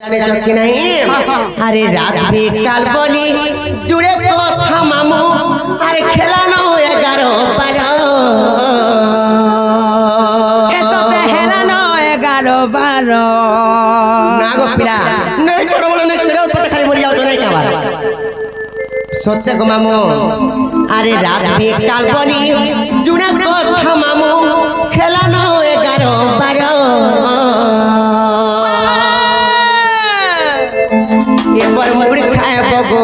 कि नहीं अरे रात भी काल बोली जुड़े कथा मामू अरे खेला न 11-12 ना गो पिला नहीं छोड़ बोलो नहीं खेलो पता खाली मर जाओ तो नहीं का सत्य को मामू अरे रात भी काल बोली जुड़े कथा मामू खेला न 11-12 पर मुड़ी खाए बगो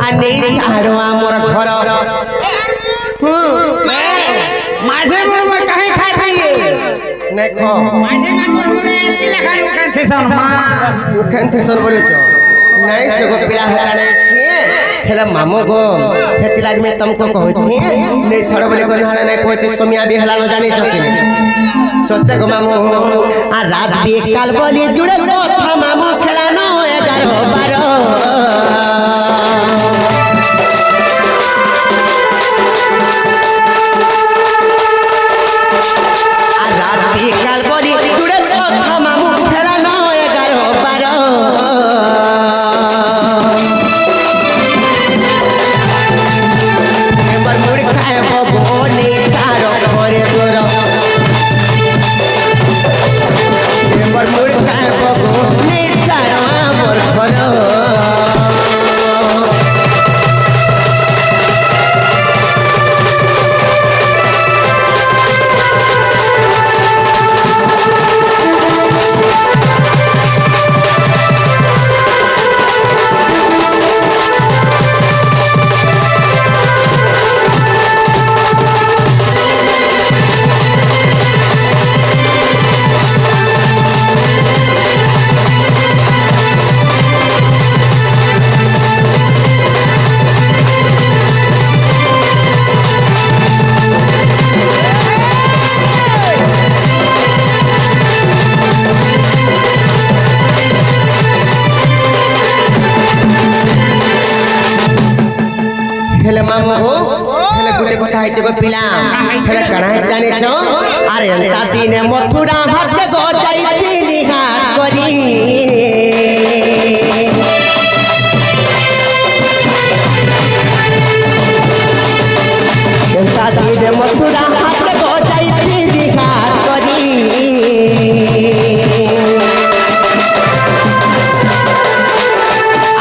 आने चारो मोर घर माझे मोर में काहे खाए पाइए देखो माझे मोर में एंती लखा उखान थे सन बोले छ नहीं से गो पिला होता नहीं छे हेला मामो गो हेती लाग में तुमको कहै छी नहीं छोड़ बोले कोन हला नहीं कोते सोमिया भी हला न जानी छकिन सत्य गो मामू आ रात भी काल बोली जुड़े कथा मामू खेला न 11-12 रात भी काल बोली जुड़े कथा मामू खेला न 11-12 एबर मुड़ी खाए बगोनी चारो घरे तोर एबर मुड़ी खाए बगोनी चारो मोर घर हेले मामू हेले गुटे कथा है गो पिला हेले कणा जाने छो अरे अंता दिन मथुरा हाथ गो जाईती निहार करी अंता दिन मथुरा हाथ गो जाईती निहार करी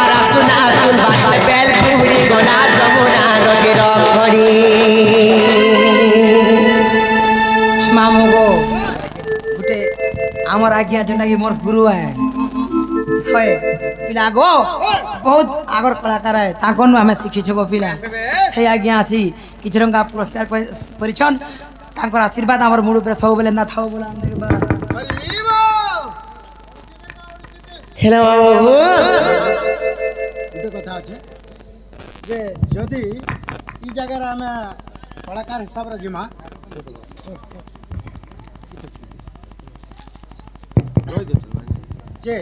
आरा सुना सुन बात बेल पुरी गोना मामू गो गुटे आमर आज्ञा जोना कि मोर गुरु है पिला गो बहुत आगर कलाकार है ताकन हमें शिखी छो पिला से आज्ञा आसी किछ रंगा पुरस्कार परिचन तांकर आशीर्वाद हमर मुड़ पर सब बेले ना थाओ बोला हेलो बाबू एते कथा আছে যে যদি এই জায়গায় আমি কলাকার হিসাবে জিমা যে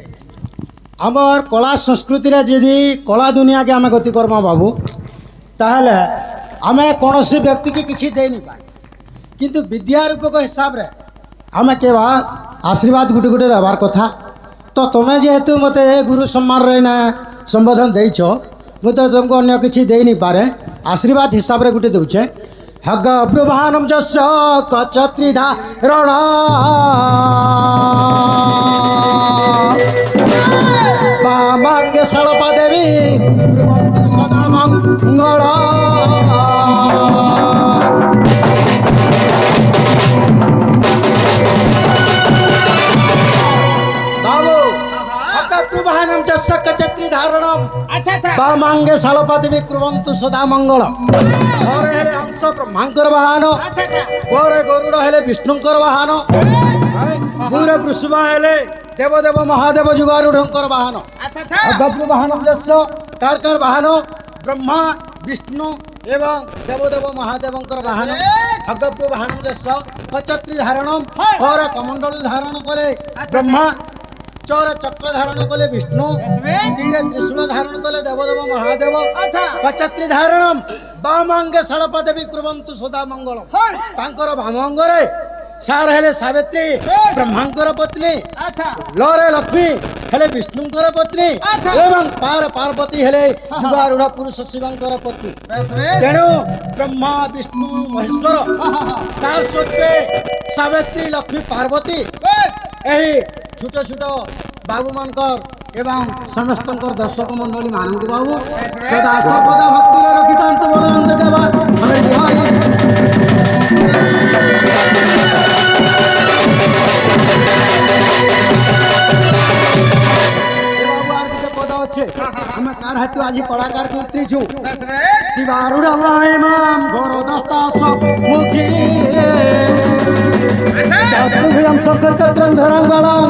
আমার কলা সংস্কৃতিরে যদি কলা দুনিয়াকে আমি গতি করমা বাবু তাহলে আমি কোনসি ব্যক্তিকে কিছু দেইনি পাই কিন্তু বিদ্যারূপক হিসাবে আমি কেবা আশীর্বাদ গুটি গুটি দেবার কথা তো তুমি যেহেতু মতে গুরু সম্মান রে না সম্বোধন দেইছ मु तो तुमको अन्य किसी दे नहीं पारे आशीर्वाद हिसाब रे गुटे दउछे हग प्रभानम जस्य कचत्रिधा रण बामांगे सळपा देवी सदा मंगल बाबू हग प्रभानम जस्य कचत्रिधारणम बामांगे सालपा देवी कुर्वन्तु सदा मंगल और हेले हंस ब्रह्मांकर वाहन और गरुड़ हेले विष्णुंकर वाहन पूरे वृषभ हेले देवदेव महादेव जुगारूढ़ंकर वाहन अगब्रु वाहन जस्य कारकर वाहन ब्रह्मा विष्णु एवं देवदेव महादेवंकर वाहन अगब्रु वाहन जस्य कचत्री धारणम और कमंडल धारण करे ब्रह्मा चौर चक्र धारण कले विष्णु तीरे त्रिशूल धारण कले देवदेव महादेव कचत्री धारणम बामांगे सळपा देवी कुर्वन्तु सदा मंगल तांकर भामांगरे ସାର ହେଲେ ସାବିତ୍ରୀ ବ୍ରହ୍ମାଙ୍କର ପତ୍ନୀ ଆଚ୍ଛା ଲରେ ଲକ୍ଷ୍ମୀ ହେଲେ ବିଷ୍ଣୁଙ୍କର ପତ୍ନୀ ଆଚ୍ଛା। ଏବଂ ପାର୍ବତୀ ହେଲେ ଯୁଗାରୂଢ଼ ପୁରୁଷ ଶିବଙ୍କର ପତ୍ନୀ ବେଶ ବେଶ ତେଣୁ ବ୍ରହ୍ମା ବିଷ୍ଣୁ ମହେଶ୍ୱର ତାର ସତ୍ତ୍ୱେ ସାବିତ୍ରୀ ଲକ୍ଷ୍ମୀ ପାର୍ବତୀ ବେଶ ଏହି ଛୋଟ ଛୋଟ ବାବୁମାନଙ୍କର ଏବଂ ସମସ୍ତଙ୍କର ଦର୍ଶକ ମଣ୍ଡଳୀ ମାନଙ୍କୁ ବାବୁ ସଦା ସର୍ବଦା ଭକ୍ତିରେ ରଖିଥାନ୍ତୁ ବଳବନ୍ତ ଦେବା ହରି ହରି ପଦ ଅଛେ ଆମେ କାর ହାତୁ ଆଜି କଳାକାର ଉତରିଛୁ ବେଶ ବେଶ ଶିବାରୁଢ଼ ମାମ ଘୋର ଦସ୍ତାସ ମୁଖୀ चतुर्भुजं शंखचक्रधरं गलं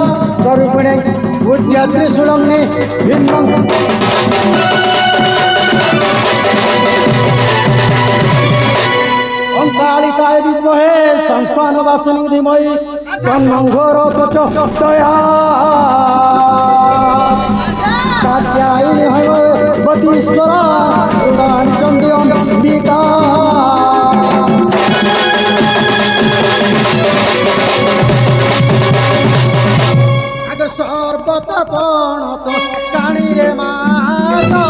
स्वरूपिणे बुद्ध्या त्रिशूलंनि भिन्नं ओंकारिकाय विद्महे संस्थानवासिनी धीमहि तन्नो घोर प्रचोदयात् कात्यायनी भगवतीश्वरा पुराणी चंडी अंबिका सर्वतपण तो काणी रे माता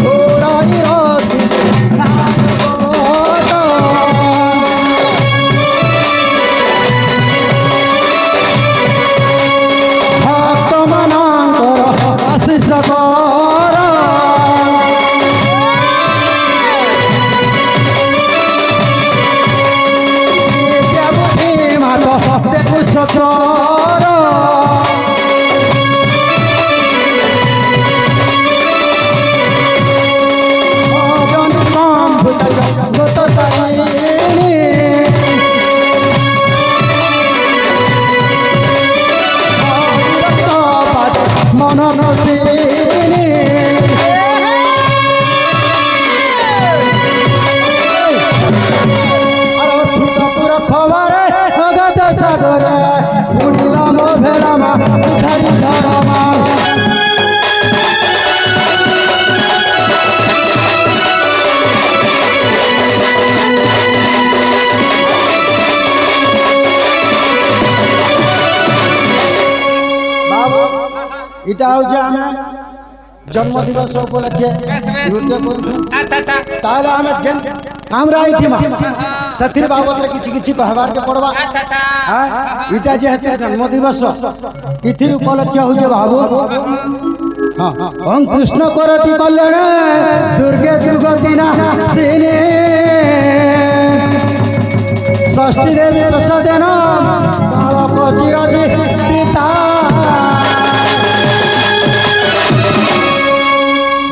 घोड़ानी राती भक्त मनांकर आशीष कर देखु सकर भजन संभुत गत तारिणी मन नसिनी खबर अगत सागर उड़िलाम भेलामा धरी धरमा बाबू इटा होजे आमे जन्म दिवस उपलक्षे नृत्य करू अच्छा अच्छा ताले आमे जेन कामरा आइथिमा सथिर बाबतरे किछि किछि कहबार के पड़बा अच्छा अच्छा हां इटा जेहेतु जन्म दिवस तिथि उपलक्ष्य होजे बाबू हां ओम कृष्ण करति कल्याण दुर्गे दुर्गति ना सिने षष्ठी देवी प्रसादेन कालक चिरजी पिता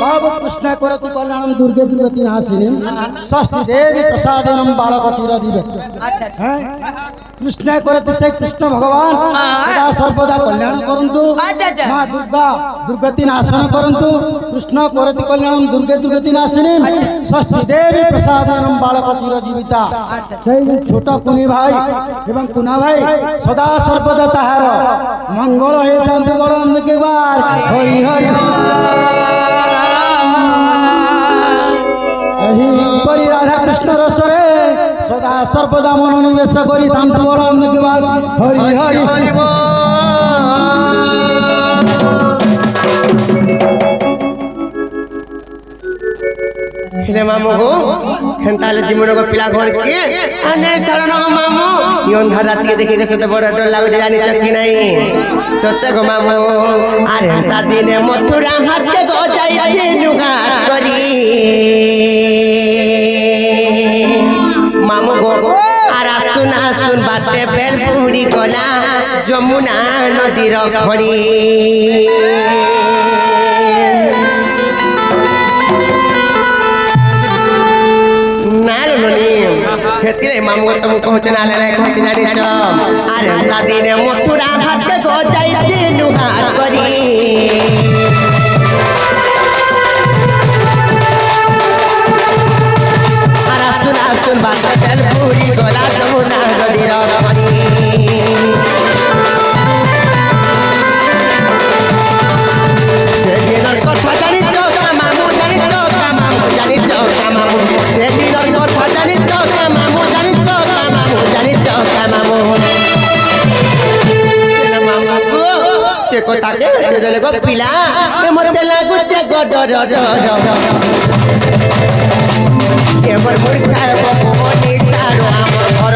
बाबू कृष्ण करति कल्याणम दुर्गे दुर्गति नाशिनी षष्ठी देवी प्रसादनम बालक चिर दिवे अच्छा अच्छा कृष्ण करति से कृष्ण भगवान सदा सर्वदा कल्याण करंतु अच्छा, अच्छा। मां दुर्गा दुर्गति नाशन करंतु कृष्ण करति कल्याणम दुर्गे दुर्गति नाशिनी षष्ठी देवी प्रसादनम बालक चिर जीविता अच्छा। सेई छोटा कुनी भाई एवं कुना भाई सदा सर्वदा ताहार मंगल हे तांतु बरन के बार हरि हरि एही परि राधा कृष्ण रसरे सदा सर्वदा मनोनिवेश करी तांतु बरन के बार हरि हरि हेले मामू गो हेंताले जीवन को पिला घर के अने चलन मामू ई अंधार रात के देखे के सते बड़ डर लागो जानी चक्की नहीं सत्य गो मामू आरे हेंता दिने मथुरा हाथ के गो जाई दिनु हाथ करी मामू गो आरा सुना सुन बाटे बेल पुरी गला जमुना नदीर खड़ी हेतिरे मामू तुम कहते ना ले कहते जानी छ अरे दादी ने मथुरा हाथ के गो जाई दिनु हाथ करी आरा सुना सुन बात बेल पूरी गोला जमुना नदी र खड़ी से दिनर कथा जानी छ का मामू जानी छ का मामू जानी କହିଦେଲେ ଗୋ ପିଲା ଏ ମତେ ଲାଗୁଛେ ଗଡର ଏମର ମୂର୍ଖା ଭବନି ତାର ଆମର ଘର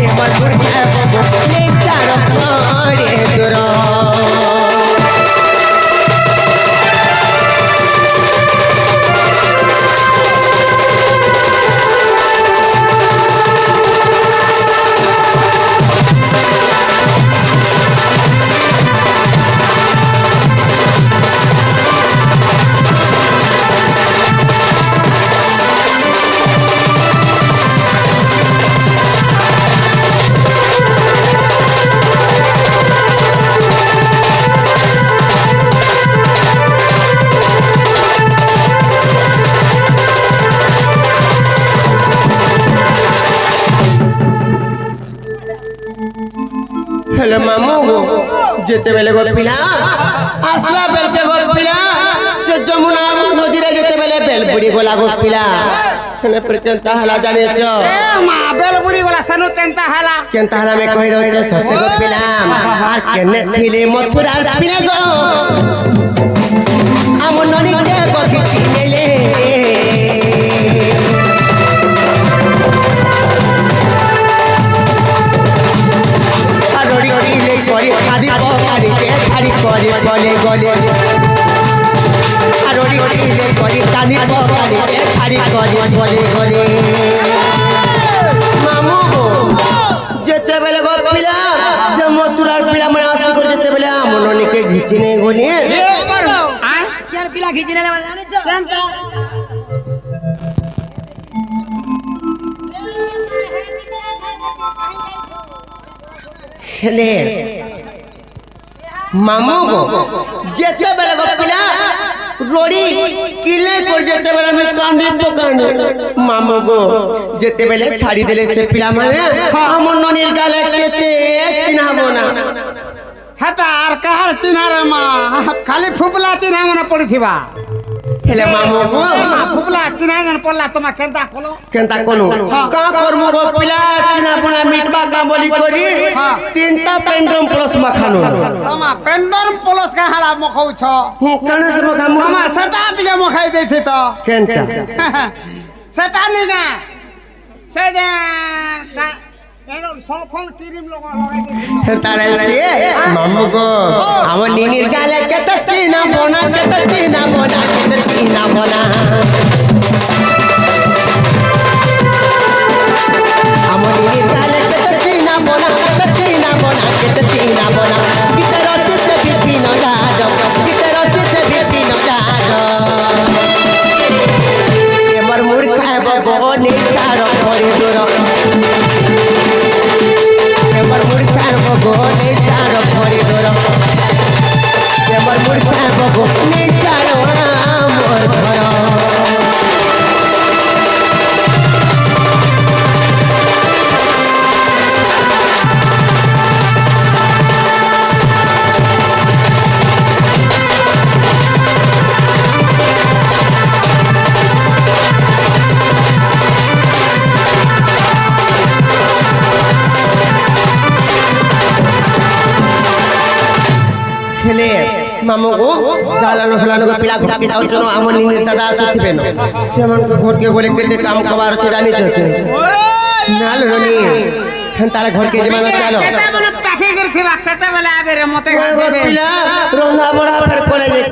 ଏମର ମୂର୍ଖା ଭବନି ତାର ଘରେ ଦୂର हेलो मामू जेते बेले गो पिला आसला बेलके गो पिला से जमुना नदी रे जेते बेले बेलपुरी गोला गो पिला हेले प्रेकेंता हला जाने छ ए मा बेलबुड़ी वाला सनु केंता हाला में कहि दो छ सत्य गो पिला आर केने थिले मथुरा पिला गो हम ननी के गो किछि नेले आदि पकारी के छाड़ी करे गले गले आरोड़ी कीले करी कानी पकारी के छाड़ी करे गले गले मामू जेते बेले गो पिला से मथुरार पिला मन आसी कर जेते बेले मननी के घिचने गनी यार पिला खींचने ले जाने छ खेले मामू गो जेते बेले गो पिला रोड़ी किले कर जेते बेले में कांदी पकानी मामू गो जेते बेले छाड़ी देले से पिला माने हम ननीर गाले केते चिन्हाबो ना हटा आर कहर चिन्हा रे मा खाली फुपला चिन्हा मने पड़िथिबा हेले मामू गो फुपला चिन्हा जन पड़ला तमा केंता कोलो का करमु गो पिला चिन्हाबोना मिटबा का बोली करी तीनटा पेंडम प्लस मखानो तमा पेंडम प्लस का हाला मखौ छ कने से मखामु तमा सेटा दिके मखाई दैथि त केनटा सेटा निगा से जे एनो सल्फोन क्रीम लगाई दैथि तारे से मामू गो हम नीनीर गाले केते चिन्हा बोना केते चिन्हा बोना केते चिन्हा बोना हम नीनीर गाले केते चिन्हा बोना केते चिन्हा बोना केते चिन्हा बोना भीतर से बीपी न जाजो भीतर से बीपी न जाजो एमर मूर्खा बबो नी चारो करे दूर एमर मूर्खा बबो नी चारो करे दूर एमर मूर्खा बबो नी चारो मोर घर खेले मामू को जालानो खलानो को पिला घुटा के जाओ चलो हमन नी दादा आथिबे न सेमन को घर के बोले केते काम कबार छ जानी छके नाल रनी हंताला घर के जमाना चलो केते बोले ताके करथिबा केते बोले आबे रे मते पिला रोंधा बड़ा फिर कॉलेज